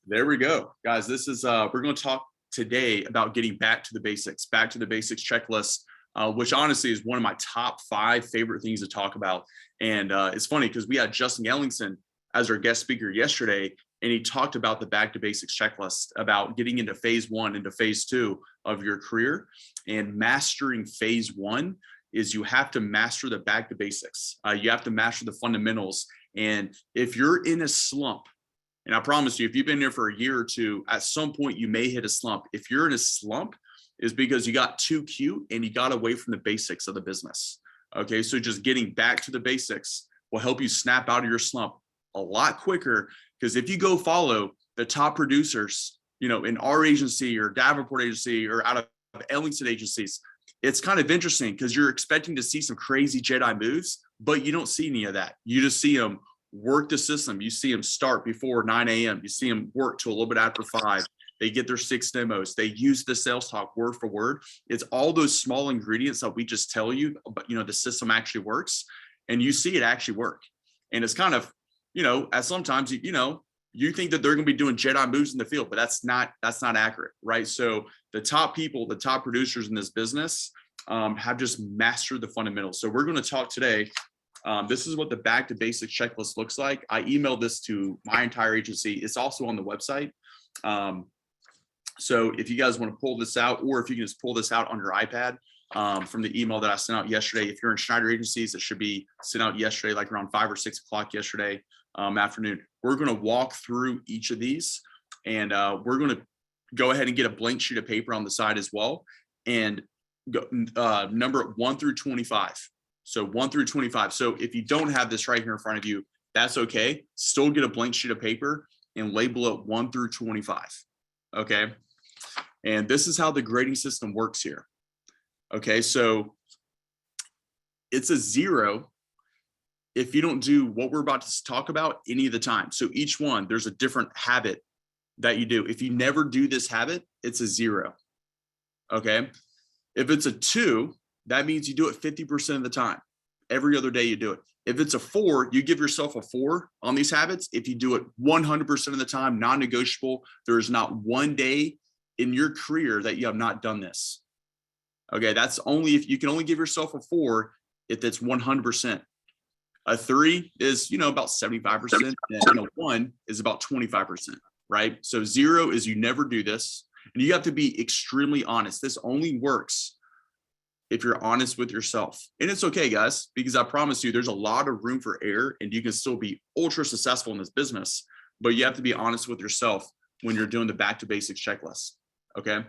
There we go, guys. This is we're going to talk today about getting back to the basics checklist, which honestly is one of my top 5 favorite things to talk about. And it's funny because we had Justin Ellingson as our guest speaker yesterday, and he talked about the back to basics checklist, about getting into phase 1, into phase 2 of your career. And mastering phase 1 is you have to master the back to basics. You have to master the fundamentals. And if you're in a slump, and I promise you, if you've been there for a year or two, at some point you may hit a slump. If you're in a slump, it's because you got too cute and you got away from the basics of the business. Okay, so just getting back to the basics will help you snap out of your slump a lot quicker. Because if you go follow the top producers, in our agency or Davenport agency or out of Ellingson agencies, it's kind of interesting because you're expecting to see some crazy Jedi moves, but you don't see any of that. You just see them work the system. You see them start before 9 a.m. You see them work to a little bit after 5. They get their 6 demos. They use the sales talk word for word. It's all those small ingredients that we just tell you, but the system actually works, and you see it actually work. And it's kind of, as sometimes, you think that they're going to be doing Jedi moves in the field, but that's not accurate, right? So the top people, the top producers in this business have just mastered the fundamentals. So we're going to talk today. This is what the back to basics checklist looks like. I emailed this to my entire agency. It's also on the website. So if you guys want to pull this out, or if you can just pull this out on your iPad from the email that I sent out yesterday. If you're in Schneider agencies, it should be sent out yesterday, like around 5 or 6 o'clock yesterday afternoon. We're going to walk through each of these, and we're going to go ahead and get a blank sheet of paper on the side as well, and go, number 1 through 25. So 1 through 25. So if you don't have this right here in front of you, that's okay. Still get a blank sheet of paper and label it 1 through 25. Okay. And this is how the grading system works here. Okay. So it's a 0 if you don't do what we're about to talk about any of the time. So each one, there's a different habit that you do. If you never do this habit, it's a 0. Okay. If it's a 2, that means you do it 50% of the time. Every other day you do it. If it's a 4, you give yourself a 4 on these habits. If you do it 100% of the time, non-negotiable, there's not one day in your career that you have not done this. Okay, that's only if you can only give yourself a 4 if it's 100%. A 3 is, about 75%, and a 1 is about 25%, right? So 0 is you never do this, and you have to be extremely honest. This only works if you're honest with yourself. And it's okay, guys, because I promise you there's a lot of room for error, and you can still be ultra successful in this business, but you have to be honest with yourself when you're doing the back to basics checklist. Okay.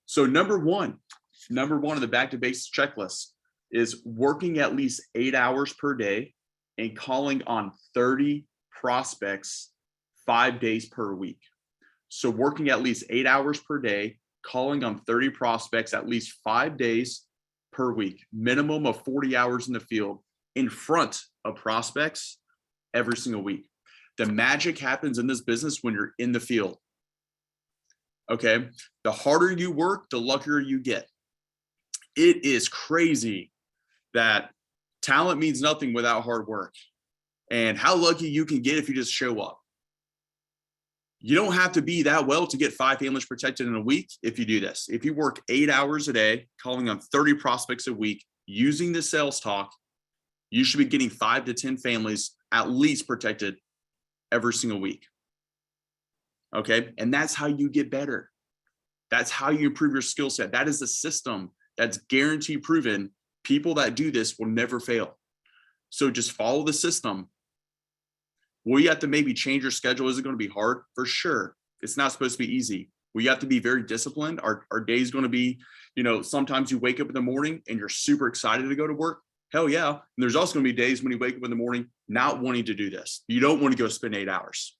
So number one of the back to basics checklist is working at least 8 hours per day and calling on 30 prospects 5 days per week. So working at least 8 hours per day, calling on 30 prospects at least 5 days per week, minimum of 40 hours in the field in front of prospects every single week. The magic happens in this business when you're in the field. Okay. The harder you work, the luckier you get. It is crazy that talent means nothing without hard work, and how lucky you can get if you just show up. You don't have to be that well to get 5 families protected in a week if you do this. If you work 8 hours a day, calling on 30 prospects a week, using the sales talk, you should be getting 5 to 10 families at least protected every single week. Okay. And that's how you get better. That's how you improve your skill set. That is a system that's guaranteed proven. People that do this will never fail. So just follow the system. Will you have to maybe change your schedule? Is it going to be hard? For sure. It's not supposed to be easy. We have to be very disciplined. Our day is going to be, sometimes you wake up in the morning and you're super excited to go to work. Hell yeah. And there's also going to be days when you wake up in the morning not wanting to do this. You don't want to go spend 8 hours.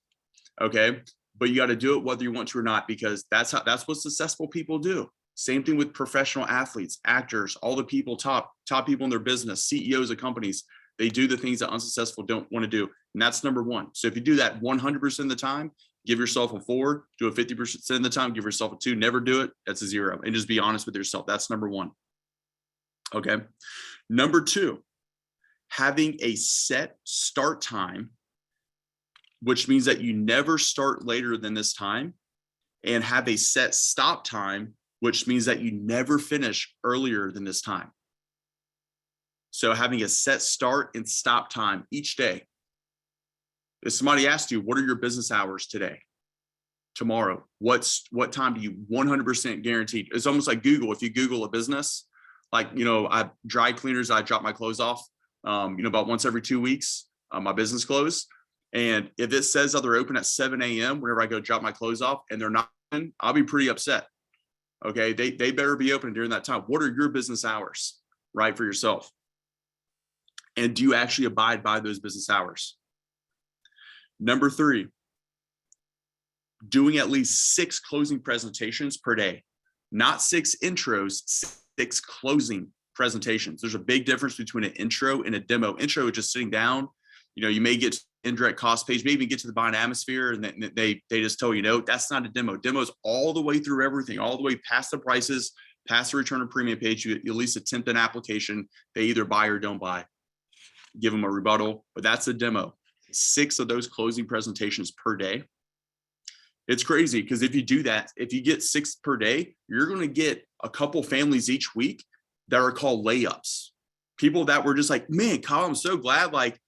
Okay. But you got to do it whether you want to or not, because that's what successful people do. Same thing with professional athletes, actors, all the people, top people in their business, CEOs of companies. They do the things that unsuccessful don't want to do. And that's number 1. So if you do that 100% of the time, give yourself a 4, do it 50% of the time, give yourself a 2, never do it. That's a 0. And just be honest with yourself. That's number 1. Okay. Number 2, having a set start time which means that you never start later than this time, and have a set stop time, which means that you never finish earlier than this time. So having a set start and stop time each day. If somebody asked you, what are your business hours today? Tomorrow, what time do you 100% guaranteed? It's almost like Google. If you Google a business, like, I dry cleaners, I drop my clothes off, about once every 2 weeks, my business clothes. And if it says that they're open at 7 a.m., whenever I go drop my clothes off and they're not, I'll be pretty upset. Okay. They better be open during that time. What are your business hours, right? For yourself. And do you actually abide by those business hours? Number 3, doing at least 6 closing presentations per day, not 6 intros, 6 closing presentations. There's a big difference between an intro and a demo. Intro is just sitting down. You may get to the indirect cost page, maybe get to the buying atmosphere, and then they just tell you, no, that's not a demo. Demo is all the way through everything, all the way past the prices, past the return on premium page. You at least attempt an application. They either buy or don't buy. Give them a rebuttal, but that's a demo. 6 of those closing presentations per day. It's crazy because if you do that, if you get 6 per day, you're going to get a couple families each week that are called layups. People that were just like, man, Kyle, I'm so glad. Like,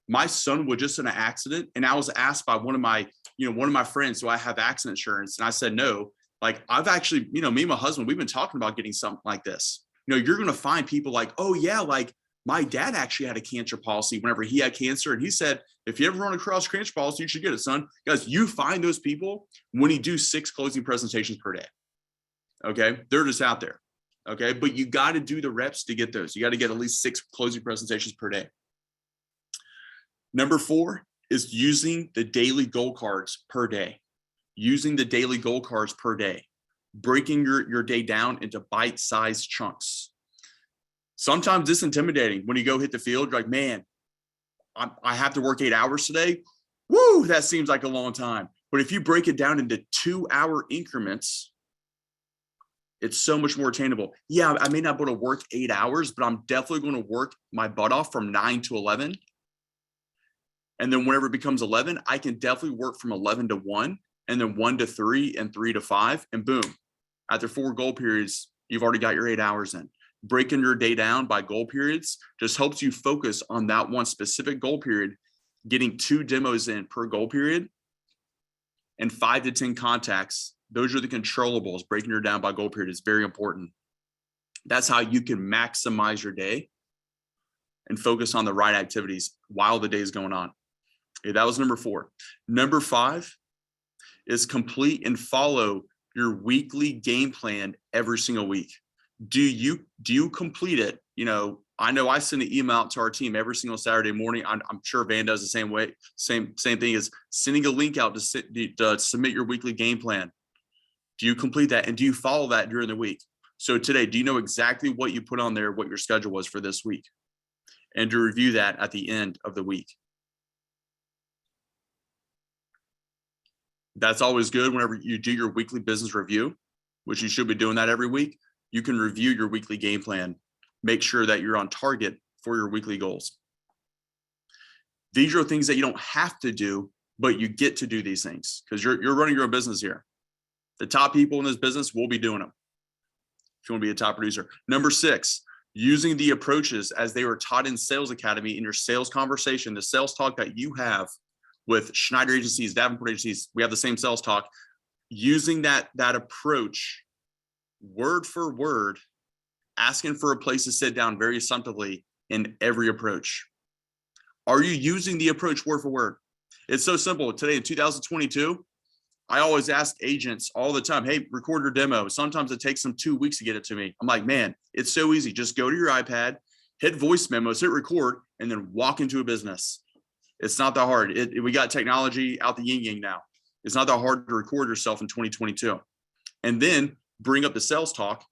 my son was just in an accident, and I was asked by one of my friends, do I have accident insurance? And I said, no. Like, I've actually, me and my husband, we've been talking about getting something like this. You're going to find people like, oh yeah, like my dad actually had a cancer policy whenever he had cancer. And he said, if you ever run across cancer policy, you should get it, son. Guys, you find those people when you do 6 closing presentations per day. Okay. They're just out there. Okay. But you got to do the reps to get those. You got to get at least 6 closing presentations per day. Number 4 is using the daily goal cards per day. Using the daily goal cards per day. Breaking your day down into bite-sized chunks. Sometimes it's intimidating when you go hit the field. You're like, man, I have to work 8 hours today. Woo, that seems like a long time. But if you break it down into 2-hour increments, it's so much more attainable. Yeah, I may not be able to work 8 hours, but I'm definitely going to work my butt off from 9 to 11. And then whenever it becomes 11, I can definitely work from 11 to 1, and then 1 to 3, and 3 to 5. And boom, after 4 goal periods, you've already got your 8 hours in. Breaking your day down by goal periods just helps you focus on that one specific goal period, getting 2 demos in per goal period, and 5 to 10 contacts. Those are the controllables. Breaking your down by goal period is very important. That's how you can maximize your day and focus on the right activities while the day is going on. Okay, that was number 4. Number 5 is complete and follow your weekly game plan every single week. Do you complete it? I know I send an email out to our team every single Saturday morning. I'm sure Van does the same way. Same thing as sending a link out to submit your weekly game plan. Do you complete that? And do you follow that during the week? So today, do you know exactly what you put on there, what your schedule was for this week? And to review that at the end of the week. That's always good whenever you do your weekly business review, which you should be doing that every week. You can review your weekly game plan, make sure that you're on target for your weekly goals. These are things that you don't have to do, but you get to do these things because you're running your own business here. The top people in this business will be doing them if you want to be a top producer. Number 6, using the approaches as they were taught in Sales Academy in your sales conversation, the sales talk that you have with Schneider agencies, Davenport agencies, we have the same sales talk. Using that approach word for word, asking for a place to sit down very assumptively in every approach. Are you using the approach word for word? It's so simple. Today in 2022, I always ask agents all the time, hey, record your demo. Sometimes it takes them 2 weeks to get it to me. I'm like, man, it's so easy. Just go to your iPad, hit voice memos, hit record, and then walk into a business. It's not that hard. We got technology out the yin yang now. It's not that hard to record yourself in 2022. And then bring up the sales talk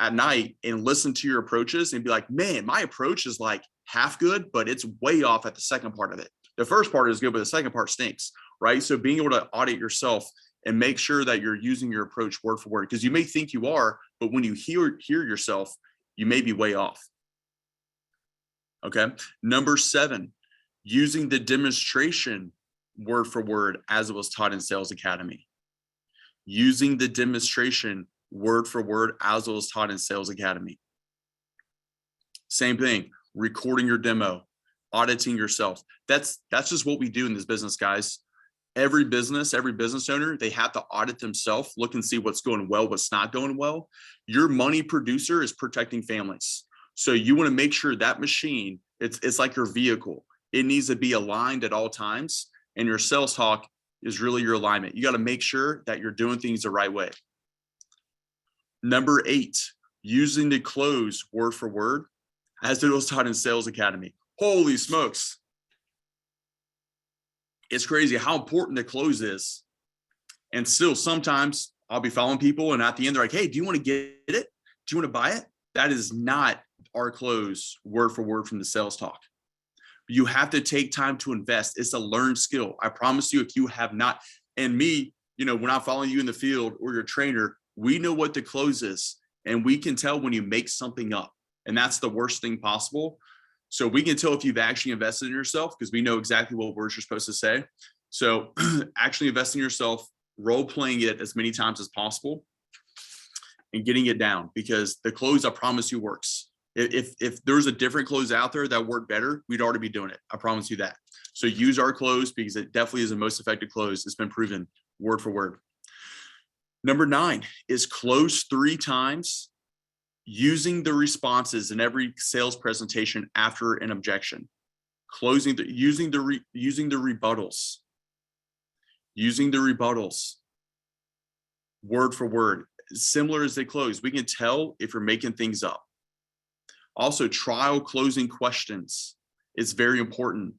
at night and listen to your approaches and be like, man, my approach is like half good, but it's way off at the second part of it. The first part is good, but the second part stinks, right? So being able to audit yourself and make sure that you're using your approach word for word, because you may think you are, but when you hear yourself, you may be way off. Okay. Number 7, using the demonstration word for word as it was taught in Sales Academy. Using the demonstration word for word as it was taught in Sales Academy. Same thing, recording your demo, auditing yourself. That's just what we do in this business, guys. Every business owner, they have to audit themselves, look and see what's going well, what's not going well. Your money producer is protecting families. So you want to make sure that machine, it's like your vehicle. It needs to be aligned at all times. And your sales talk is really your alignment. You got to make sure that you're doing things the right way. Number 8, using the close word for word as it was taught in Sales Academy. Holy smokes. It's crazy how important the close is. And still sometimes I'll be following people and at the end they're like, hey, do you want to get it? Do you want to buy it? That is not our close word for word from the sales talk. You have to take time to invest. It's a learned skill. I promise you, if you have not, and me, when I'm following you in the field or your trainer, we know what the close is and we can tell when you make something up, and that's the worst thing possible. So we can tell if you've actually invested in yourself because we know exactly what words you're supposed to say. So actually investing in yourself, role playing it as many times as possible and getting it down, because the close, I promise you, works. If there's a different close out there that worked better, we'd already be doing it. I promise you that. So use our close because it definitely is the most effective close. It's been proven word for word. Number 9 is close 3 times using the responses in every sales presentation after an objection. Using the rebuttals. Using the rebuttals word for word, similar as they close. We can tell if you're making things up. Also, trial closing questions is very important.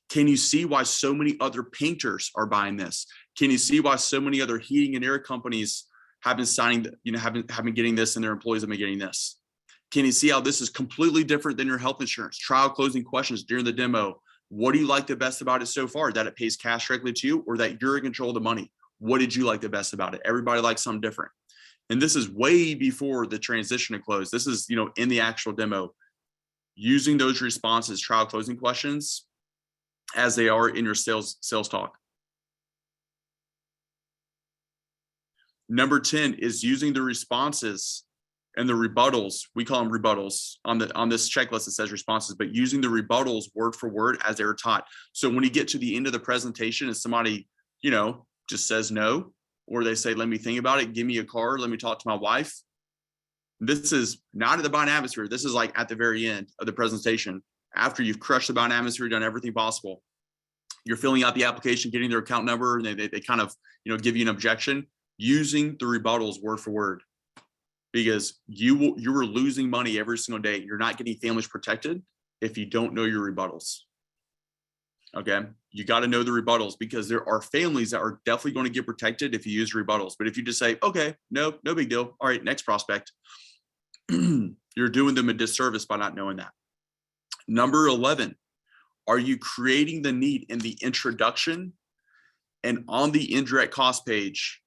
Can you see why so many other painters are buying this? Can you see why so many other heating and air companies have been signing, have been getting this and their employees have been getting this? Can you see how this is completely different than your health insurance? Trial closing questions during the demo. What do you like the best about it so far? That it pays cash directly to you or that you're in control of the money? What did you like the best about it? Everybody likes something different. And this is way before the transition to close. This is, in the actual demo, using those responses, trial closing questions as they are in your sales talk. Number 10 is using the responses and the rebuttals. We call them rebuttals. On this checklist, it says responses, but using the rebuttals word for word as they were taught. So when you get to the end of the presentation and somebody, just says no, or they say, let me think about it, give me a card, let me talk to my wife. This is not at the buying atmosphere. This is like at the very end of the presentation, after you've crushed the buying atmosphere, done everything possible. You're filling out the application, getting their account number, and they kind of, give you an objection, using the rebuttals word for word, because you are losing money every single day. You're not getting families protected if you don't know your rebuttals. Okay, you got to know the rebuttals, because there are families that are definitely going to get protected if you use rebuttals. But if you just say, okay, no big deal. All right, next prospect, you're doing them a disservice by not knowing that. Number 11, are you creating the need in the introduction and on the indirect cost page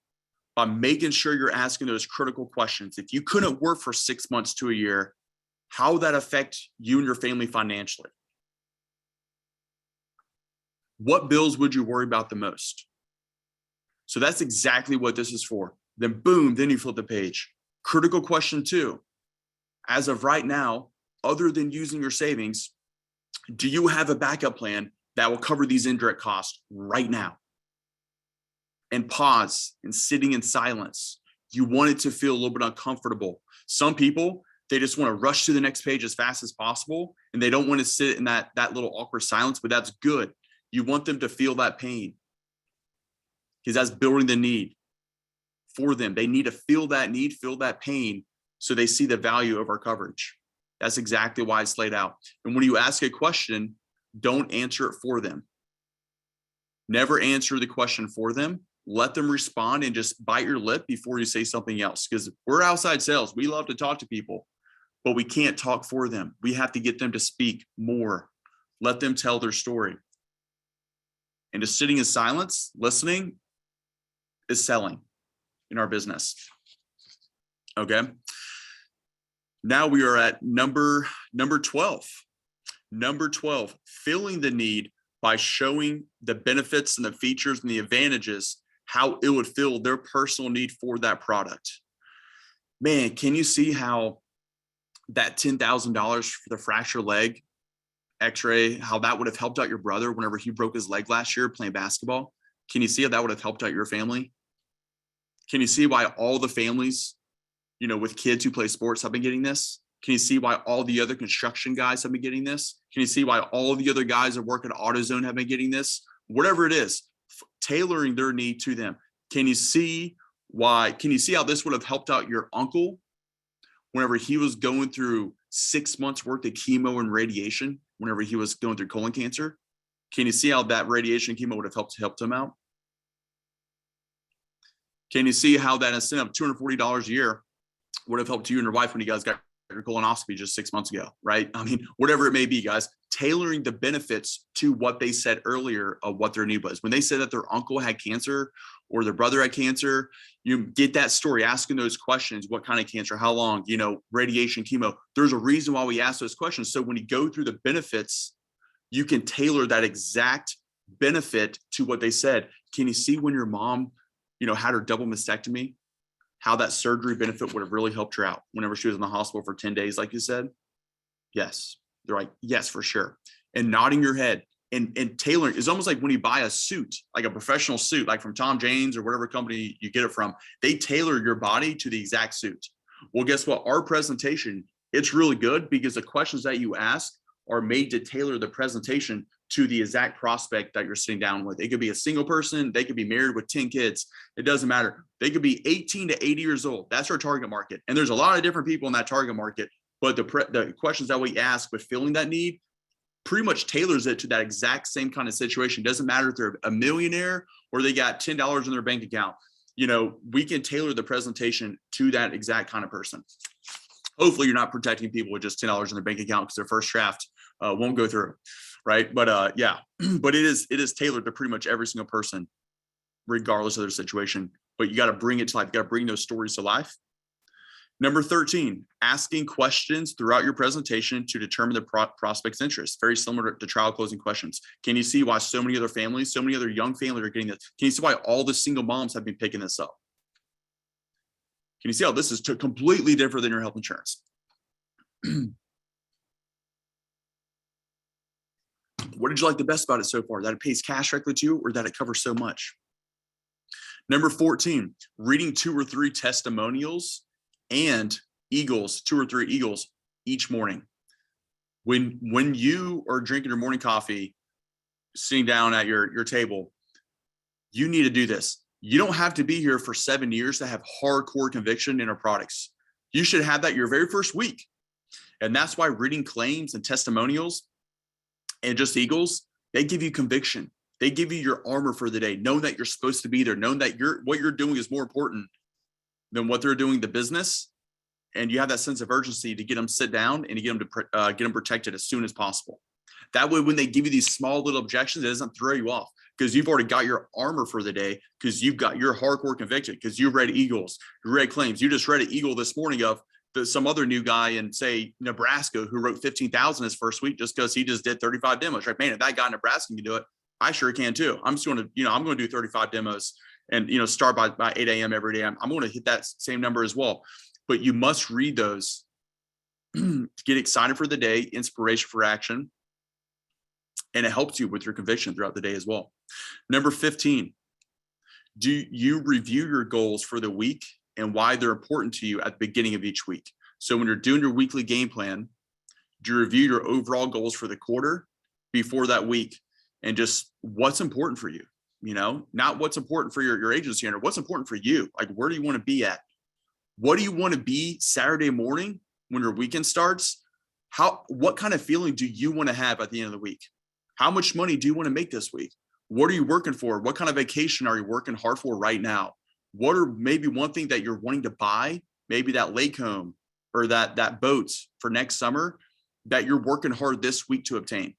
by making sure you're asking those critical questions? If you couldn't work for 6 months to a year, how would that affect you and your family financially? What bills would you worry about the most? So that's exactly what this is for. Then boom, then you flip the page. Critical question 2. As of right now, other than using your savings, do you have a backup plan that will cover these indirect costs right now? And pause and sitting in silence. You want it to feel a little bit uncomfortable. Some people, they just want to rush to the next page as fast as possible, and they don't want to sit in that little awkward silence, but that's good. You want them to feel that pain, because that's building the need for them. They need to feel that need, feel that pain, so they see the value of our coverage. That's exactly why it's laid out. And when you ask a question, don't answer it for them. Never answer the question for them. Let them respond and just bite your lip before you say something else, because we're outside sales. We love to talk to people, but we can't talk for them. We have to get them to speak more. Let them tell their story. And just sitting in silence, listening, is selling in our business. Okay. Now we are at number 12. Number 12, filling the need by showing the benefits and the features and the advantages, how it would fill their personal need for that product. Man, can you see how that $10,000 for the fractured leg x-ray, how that would have helped out your brother whenever he broke his leg last year playing basketball? Can you see how that would have helped out your family? Can you see why all the families, with kids who play sports have been getting this? Can you see why all the other construction guys have been getting this? Can you see why all the other guys that work at AutoZone have been getting this? Whatever it is, tailoring their need to them. Can you see how this would have helped out your uncle whenever he was going through 6 months worth of chemo and radiation, whenever he was going through colon cancer? Can you see how that radiation chemo would have helped him out? Can you see how that incentive of $240 a year would have helped you and your wife when you guys got your colonoscopy just 6 months ago, right? I mean, whatever it may be, guys, tailoring the benefits to what they said earlier of what their need was. When they said that their uncle had cancer or their brother had cancer, you get that story, asking those questions, what kind of cancer, how long, radiation, chemo. There's a reason why we ask those questions. So when you go through the benefits, you can tailor that exact benefit to what they said. Can you see when your mom, had her double mastectomy, how that surgery benefit would have really helped her out whenever she was in the hospital for 10 days, like you said? Yes. They're like, yes, for sure. And nodding your head and tailoring is almost like when you buy a suit, like a professional suit, like from Tom James or whatever company you get it from, they tailor your body to the exact suit. Well, guess what? Our presentation, it's really good because the questions that you ask are made to tailor the presentation to the exact prospect that you're sitting down with. It could be a single person. They could be married with 10 kids. It doesn't matter. They could be 18 to 80 years old. That's our target market. And there's a lot of different people in that target market, but the questions that we ask with filling that need pretty much tailors it to that exact same kind of situation. Doesn't matter if they're a millionaire or they got $10 in their bank account. We can tailor the presentation to that exact kind of person. Hopefully you're not protecting people with just $10 in their bank account because their first draft won't go through, right? But yeah, but it is tailored to pretty much every single person, regardless of their situation. But you got to bring it to life. You got to bring those stories to life. Number 13, asking questions throughout your presentation to determine the prospect's interest. Very similar to trial closing questions. Can you see why so many other families, so many other young families are getting this? Can you see why all the single moms have been picking this up? Can you see how this is completely different than your health insurance? What did you like the best about it so far? That it pays cash directly to you or that it covers so much? Number 14, reading 2 or 3 testimonials and eagles, 2 or 3 eagles each morning. When you are drinking your morning coffee, sitting down at your table, you need to do this. You don't have to be here for 7 years to have hardcore conviction in our products. You should have that your very first week. And that's why reading claims and testimonials and just eagles, they give you conviction. They give you your armor for the day, knowing that you're supposed to be there, knowing that what you're doing is more important than what they're doing the business. And you have that sense of urgency to get them sit down and to get them protected as soon as possible. That way, when they give you these small little objections, it doesn't throw you off because you've already got your armor for the day because you've got your hardcore conviction because you've read eagles, you read claims. You just read an eagle this morning of some other new guy in, say, Nebraska who wrote 15,000 his first week just because he just did 35 demos. Right, man, if that guy in Nebraska can do it, I sure can too. I'm just going to, I'm going to do 35 demos and, start by 8 a.m. every day. I'm going to hit that same number as well. But you must read those to get excited for the day, inspiration for action. And it helps you with your conviction throughout the day as well. Number 15, do you review your goals for the week and why they're important to you at the beginning of each week? So when you're doing your weekly game plan, do you review your overall goals for the quarter before that week and just what's important for you? Not what's important for your agency owner, what's important for you? Like, where do you want to be at? What do you want to be Saturday morning when your weekend starts? What kind of feeling do you want to have at the end of the week? How much money do you want to make this week? What are you working for? What kind of vacation are you working hard for right now? What are maybe one thing that you're wanting to buy? Maybe that lake home or that boat for next summer that you're working hard this week to obtain,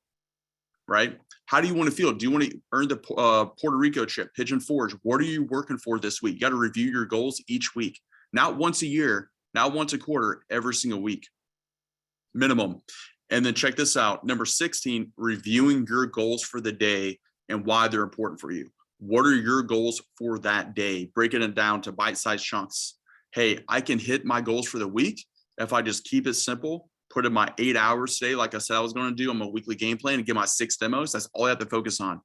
right? How do you want to feel? Do you want to earn the Puerto Rico trip, Pigeon Forge? What are you working for this week? You got to review your goals each week, not once a year, not once a quarter, every single week, minimum. And then check this out. Number 16, reviewing your goals for the day and why they're important for you. What are your goals for that day? Breaking it down to bite-sized chunks. Hey, I can hit my goals for the week if I just keep it simple, put in my 8 hours today, like I said I was going to do on my weekly game plan, and get my 6 demos. That's all I have to focus on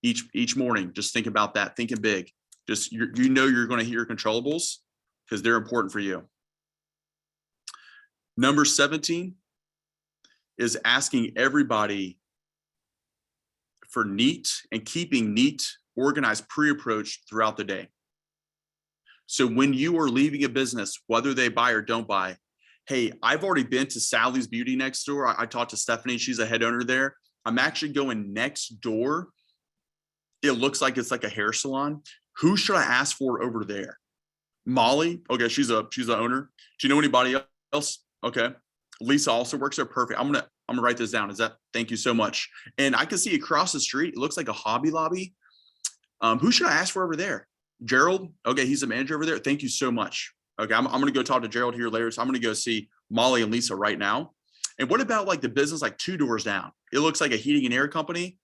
each morning. Just think about that. Thinking big. Just you're going to hit your controllables because they're important for you. Number 17 is asking everybody for neat and keeping neat, organized pre-approach throughout the day. So when you are leaving a business, whether they buy or don't buy, hey, I've already been to Sally's Beauty next door. I talked to Stephanie. She's a head owner there. I'm actually going next door. It looks like it's like a hair salon. Who should I ask for over there? Molly. Okay, she's the owner. Do you know anybody else? Okay. Lisa also works there. Perfect. I'm gonna write this down. Thank you so much. And I can see across the street, it looks like a Hobby Lobby. Who should I ask for over there? Gerald. Okay, he's the manager over there. Thank you so much. Okay, I'm gonna go talk to Gerald here later. So I'm gonna go see Molly and Lisa right now. And what about like the business like 2 doors down? It looks like a heating and air company.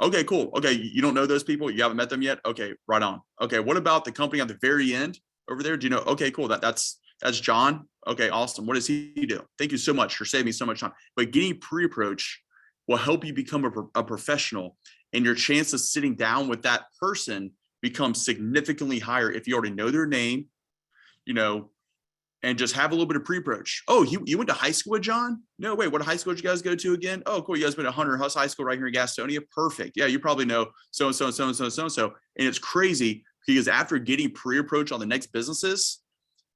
Okay, cool. Okay, you don't know those people? You haven't met them yet? Okay, right on. Okay, what about the company on the very end over there? Do you know? Okay, cool. That's John. Okay, awesome. What does he do? Thank you so much for saving me so much time. But getting pre-approach will help you become a professional, and your chance of sitting down with that person becomes significantly higher if you already know their name, and just have a little bit of pre-approach. Oh, you went to high school with John? No, wait, what high school did you guys go to again? Oh, cool. You guys been at Hunter Huss High School right here in Gastonia? Perfect. Yeah, you probably know so-and-so and so-and-so and so-and-so. And it's crazy because after getting pre-approach on the next businesses,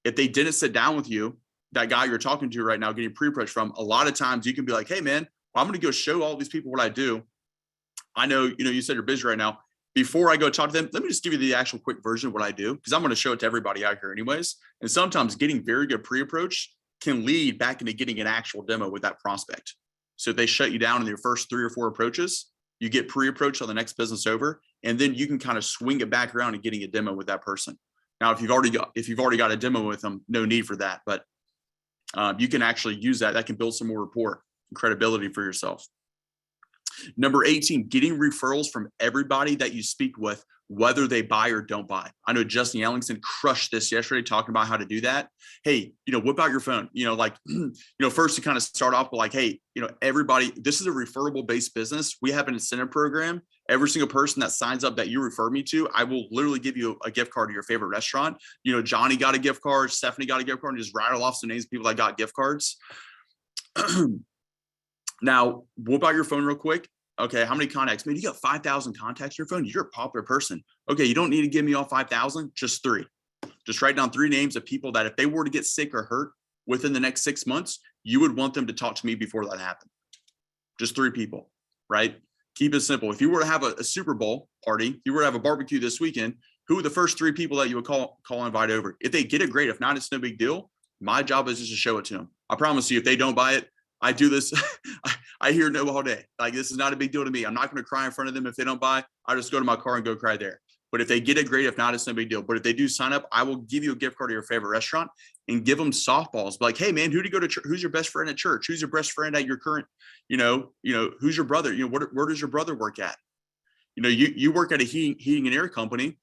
if they didn't sit down with you, that guy you're talking to right now, getting pre-approach from, a lot of times you can be like, hey man, well, I'm going to go show all these people what I do. I know, you said you're busy right now. Before I go talk to them, let me just give you the actual quick version of what I do, because I'm going to show it to everybody out here anyways. And sometimes getting very good pre-approach can lead back into getting an actual demo with that prospect. So if they shut you down in your first 3 or 4 approaches, you get pre-approach on the next business over, and then you can kind of swing it back around and getting a demo with that person. Now, if you've already got a demo with them, no need for that, but you can actually use that. That can build some more rapport and credibility for yourself. Number 18, getting referrals from everybody that you speak with, whether they buy or don't buy. I know Justin Ellingson crushed this yesterday talking about how to do that. Hey, whip out your phone, first to kind of start off with like, hey, everybody, this is a referral based business. We have an incentive program. Every single person that signs up that you refer me to, I will literally give you a gift card to your favorite restaurant. Johnny got a gift card, Stephanie got a gift card, and just rattle off some names of people that got gift cards. Now, whip out your phone real quick. Okay, how many contacts? Man, you got 5,000 contacts in your phone. You're a popular person. Okay, you don't need to give me all 5,000, just 3. Just write down 3 names of people that if they were to get sick or hurt within the next 6 months, you would want them to talk to me before that happened. Just 3 people, right? Keep it simple. If you were to have a Super Bowl party, if you were to have a barbecue this weekend, who are the first 3 people that you would call and invite over? If they get it, great. If not, it's no big deal. My job is just to show it to them. I promise you, if they don't buy it, I do this. I hear no all day. Like, this is not a big deal to me. I'm not going to cry in front of them if they don't buy. I just go to my car and go cry there. But if they get it, great. If not, it's no big deal. But if they do sign up, I will give you a gift card to your favorite restaurant and give them softballs. Be like, hey man, who do you go to church? Who's your best friend at church? Who's your best friend at your current, who's your brother? Where does your brother work at? You work at a heating and air company.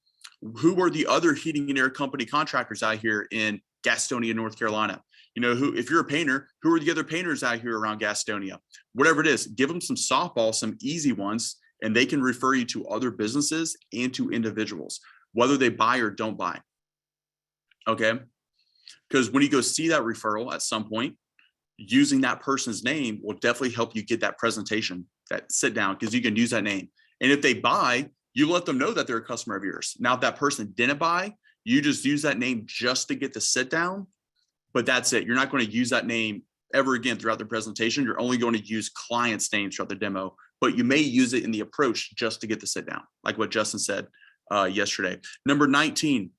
Who are the other heating and air company contractors out here in Gastonia, North Carolina? If you're a painter, who are the other painters out here around Gastonia? Whatever it is, give them some softballs, some easy ones, and they can refer you to other businesses and to individuals, whether they buy or don't buy. Okay? Because when you go see that referral at some point, using that person's name will definitely help you get that presentation, that sit down, because you can use that name. And if they buy, you let them know that they're a customer of yours. Now, if that person didn't buy, you just use that name just to get the sit down. But that's it. You're not going to use that name ever again throughout the presentation. You're only going to use clients' names throughout the demo, but you may use it in the approach just to get the sit down, like what Justin said yesterday. Number 19,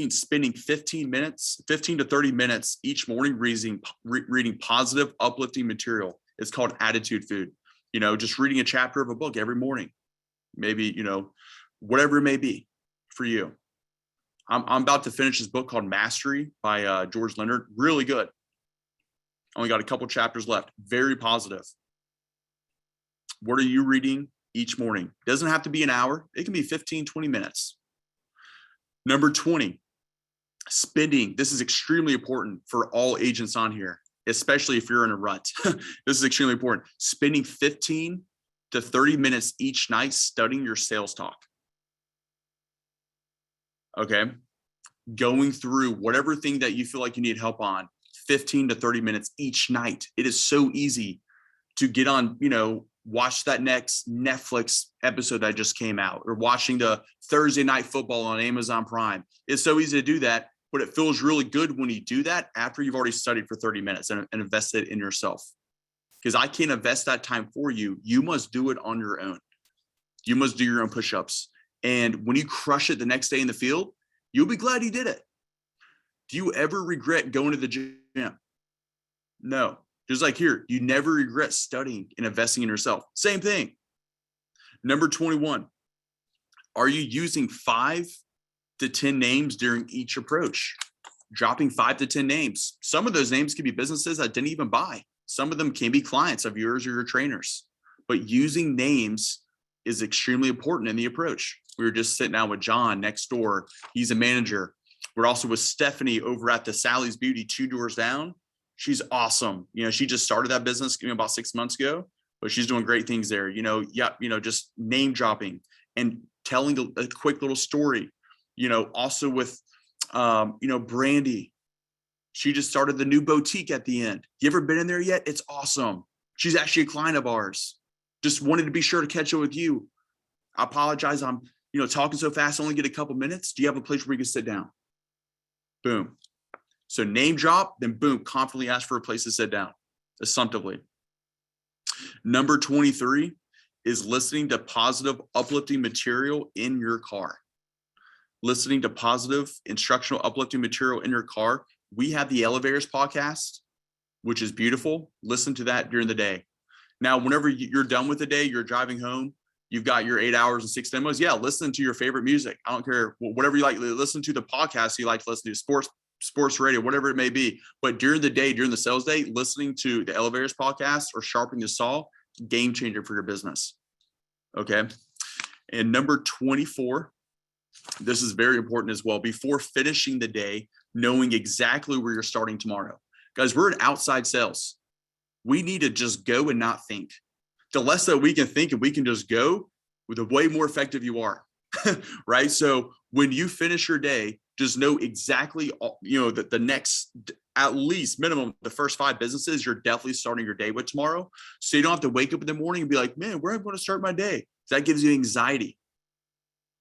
spending 15 to 30 minutes each morning reading positive, uplifting material. It's called attitude food. Just reading a chapter of a book every morning, maybe, whatever it may be for you. I'm about to finish this book called Mastery by George Leonard. Really good. Only got a couple chapters left. Very positive. What are you reading each morning? Doesn't have to be an hour. It can be 15, 20 minutes. Number 20, spending. This is extremely important for all agents on here, especially if you're in a rut. This is extremely important. Spending 15 to 30 minutes each night studying your sales talk. Okay. Going through whatever thing that you feel like you need help on, 15 to 30 minutes each night. It is so easy to get on, watch that next Netflix episode that just came out, or watching the Thursday Night Football on Amazon Prime. It's so easy to do that, but it feels really good when you do that after you've already studied for 30 minutes and invested in yourself. Because I can't invest that time for you. You must do it on your own. You must do your own push-ups. And when you crush it the next day in the field, you'll be glad you did it. Do you ever regret going to the gym? No. Just like here, you never regret studying and investing in yourself. Same thing. Number 21, are you using 5 to 10 names during each approach? Dropping 5 to 10 names. Some of those names can be businesses that didn't even buy. Some of them can be clients of yours or your trainers. But using names is extremely important in the approach. We were just sitting down with John next door. He's a manager. We're also with Stephanie over at the Sally's Beauty 2 doors down. She's awesome. She just started that business about 6 months ago, but she's doing great things there. Just name dropping and telling a quick little story. Also with, Brandy. She just started the new boutique at the end. You ever been in there yet? It's awesome. She's actually a client of ours. Just wanted to be sure to catch up with you. I apologize. I'm, talking so fast. I only get a couple minutes. Do you have a place where we can sit down? Boom. So name drop, then boom, confidently ask for a place to sit down, assumptively. Number 23 is listening to positive, uplifting material in your car. Listening to positive, instructional, uplifting material in your car. We have the Elevators podcast, which is beautiful. Listen to that during the day. Now, whenever you're done with the day, you're driving home, you've got your 8 hours and 6 demos. Yeah, listen to your favorite music. I don't care, whatever you like. Listen to the podcast you like to listen to, sports radio, whatever it may be. But during the day, during the sales day, listening to the Elevators podcast or Sharpening the Saw, game changer for your business. Okay. And number 24, this is very important as well. Before finishing the day, knowing exactly where you're starting tomorrow. Guys, we're in outside sales. We need to just go and not think. The less that we can think and we can just go, the way more effective you are. Right? So when you finish your day, just know exactly, that the next, at least minimum, the first 5 businesses you're definitely starting your day with tomorrow. So you don't have to wake up in the morning and be like, man, where am I going to start my day? That gives you anxiety,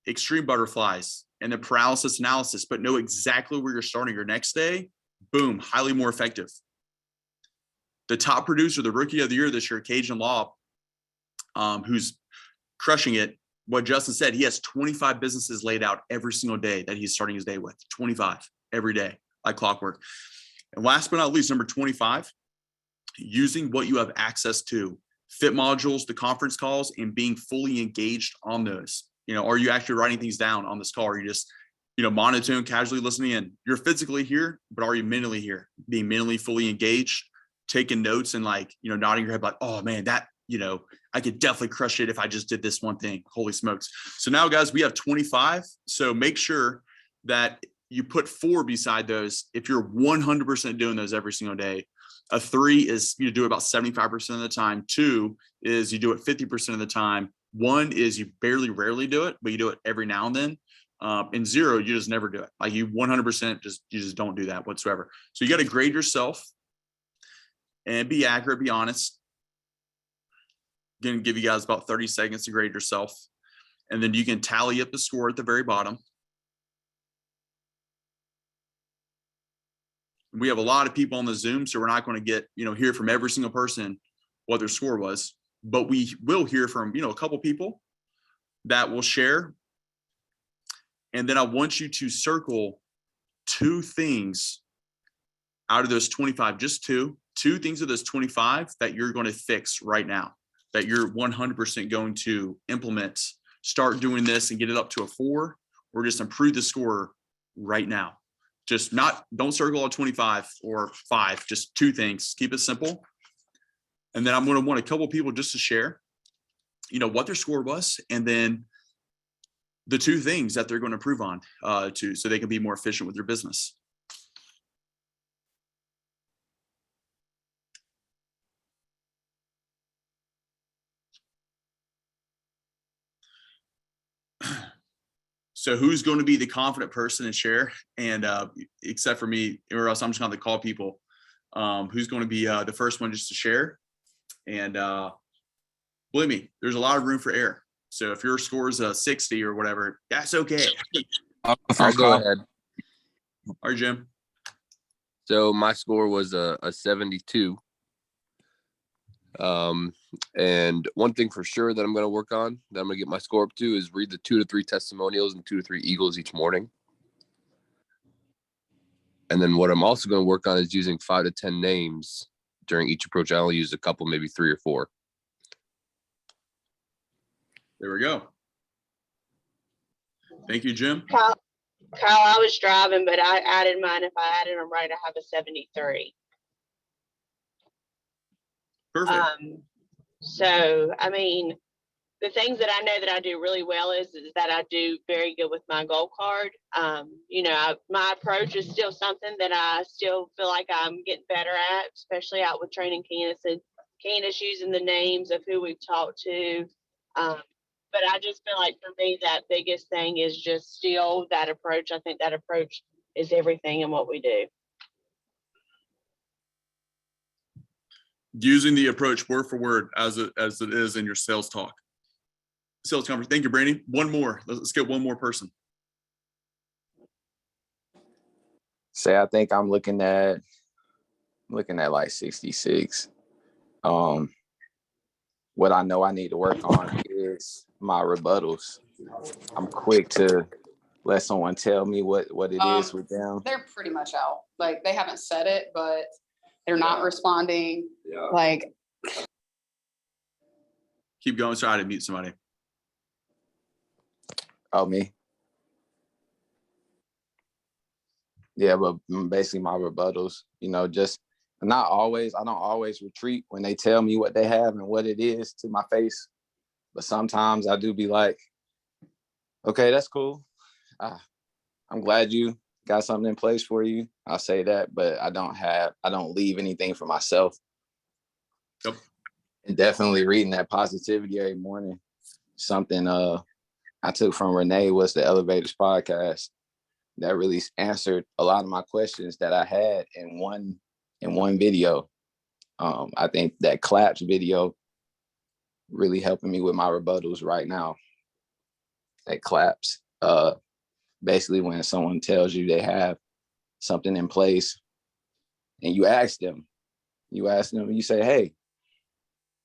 extreme butterflies, and the paralysis analysis, but know exactly where you're starting your next day. Boom, highly more effective. The top producer, the rookie of the year this year, Cajun Law, who's crushing it. What Justin said, he has 25 businesses laid out every single day that he's starting his day with. 25 every day, like clockwork. And last but not least, number 25, using what you have access to. Fit modules, the conference calls, and being fully engaged on those. Are you actually writing things down on this call? Or are you just, monotone, casually listening in? You're physically here, but are you mentally here? Being mentally fully engaged, taking notes and nodding your head like, oh man, that, I could definitely crush it if I just did this one thing. Holy smokes. So now, guys, we have 25. So make sure that you put 4 beside those if you're 100% doing those every single day. A 3 is you do it about 75% of the time. 2 is you do it 50% of the time. 1 is you rarely do it, but you do it every now and then. And 0, you just never do it. Like you 100% you just don't do that whatsoever. So you got to grade yourself and be accurate, be honest. Going to give you guys about 30 seconds to grade yourself. And then you can tally up the score at the very bottom. We have a lot of people on the Zoom, so we're not going to get, hear from every single person what their score was, but we will hear from, a couple people that will share. And then I want you to circle 2 things out of those 25, just 2 things of those 25 that you're going to fix right now, that you're 100% going to implement, start doing this and get it up to a 4, or just improve the score right now. Just don't circle all 25 or 5, just 2 things. Keep it simple. And then I'm going to want a couple of people just to share, what their score was, and then the 2 things that they're going to improve on so they can be more efficient with their business. So who's going to be the confident person and share? And except for me, or else I'm just going to call people. Who's going to be the first one just to share? And believe me, there's a lot of room for error. So if your score is a 60 or whatever, that's okay. I'll go ahead. All right, Jim. So my score was a 72. And one thing for sure that I'm going to work on, that I'm going to get my score up to, is read the 2 to 3 testimonials and 2 to 3 eagles each morning. And then what I'm also going to work on is using 5 to 10 names during each approach. I only use a couple, maybe 3 or 4. There we go. Thank you, Jim. Kyle, I was driving, but I added mine. If I added them right, I have a 73. Perfect. So, I mean, the things that I know that I do really well is that I do very good with my goal card. My approach is still something that I still feel like I'm getting better at, especially out with training Candace using the names of who we've talked to. But I just feel like for me, that biggest thing is just still that approach. I think that approach is everything in what we do. Using the approach word for word as it is in your sales conference. Thank you, Brady. One more. Let's get one more person. Say I think I'm looking at like 66. What I know I need to work on is my rebuttals. I'm quick to let someone tell me what it is with them. They're pretty much out. Like, they haven't said it, but they're not responding. Yeah. Like, Keep going. Sorry to mute somebody. Oh, me? Yeah, but basically my rebuttals, just I don't always retreat when they tell me what they have and what it is to my face. But sometimes I do be like, okay, that's cool. I'm glad you got something in place for you. I'll say that, but I don't leave anything for myself. Yep. And definitely reading that positivity every morning. Something I took from Renee was the Elevators podcast that really answered a lot of my questions that I had in one video. I think that claps video really helping me with my rebuttals right now. That claps. Basically when someone tells you they have something in place and you ask them, you say, hey,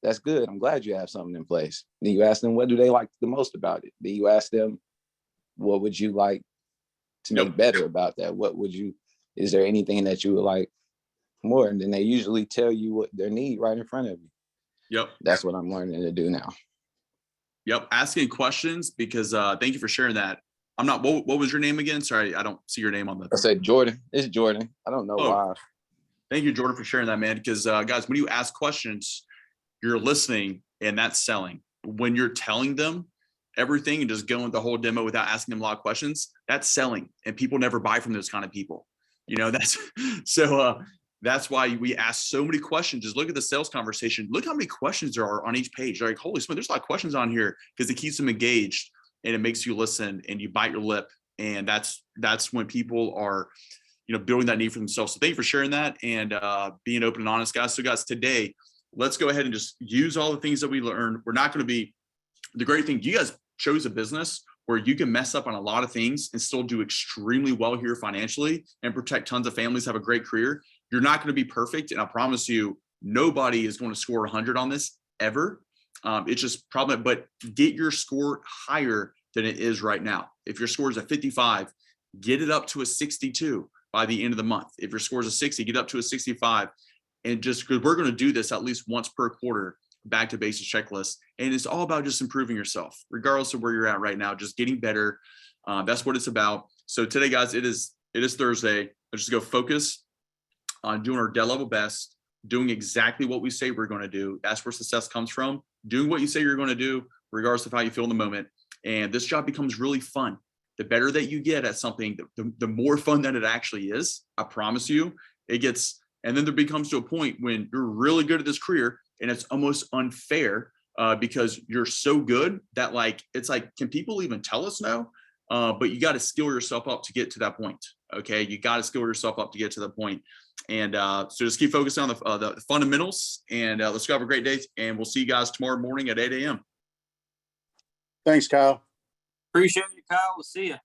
that's good. I'm glad you have something in place. Then you ask them, what do they like the most about it? Then you ask them, what would you like to make better about that? Is there anything that you would like more? And then they usually tell you what their need right in front of you. Yep. That's what I'm learning to do now. Yep. Asking questions, because thank you for sharing that. I'm not, what was your name again? Sorry, I don't see your name on the. I said Jordan. It's Jordan. I don't know why. Thank you, Jordan, for sharing that, man. Because guys, when you ask questions, you're listening and that's selling. When you're telling them everything and just going the whole demo without asking them a lot of questions, that's selling. And people never buy from those kind of people. That's why we ask so many questions. Just look at the sales conversation. Look how many questions there are on each page. They're like, holy smokes, there's a lot of questions on here, because it keeps them engaged and it makes you listen and you bite your lip. And that's when people are, building that need for themselves. So thank you for sharing that and being open and honest, guys. So guys, today, let's go ahead and just use all the things that we learned. We're not going to be, the great thing, you guys chose a business where you can mess up on a lot of things and still do extremely well here financially and protect tons of families, have a great career. You're not going to be perfect. And I promise you, nobody is going to score 100 on this ever. It's just probably, but get your score higher than it is right now. If your score is a 55, get it up to a 62 by the end of the month. If your score is a 60, get up to a 65. And just because we're going to do this at least once per quarter, back to basics checklist. And it's all about just improving yourself, regardless of where you're at right now, just getting better. That's what it's about. So today, guys, it is It is Thursday. Let's just go focus on doing our dead level best, doing exactly what we say we're going to do. That's where success comes from. Doing what you say you're going to do, regardless of how you feel in the moment. And this job becomes really fun. The better that you get at something, the more fun that it actually is. I promise you, it gets, and then there becomes to a point when you're really good at this career and it's almost unfair because you're so good that like, it's like, can people even tell us no? But you got to skill yourself up to get to that point. Okay. You got to skill yourself up to get to the point. And so just keep focusing on the fundamentals, and let's go have a great day. And we'll see you guys tomorrow morning at 8 a.m. Thanks, Kyle. Appreciate you, Kyle. We'll see you.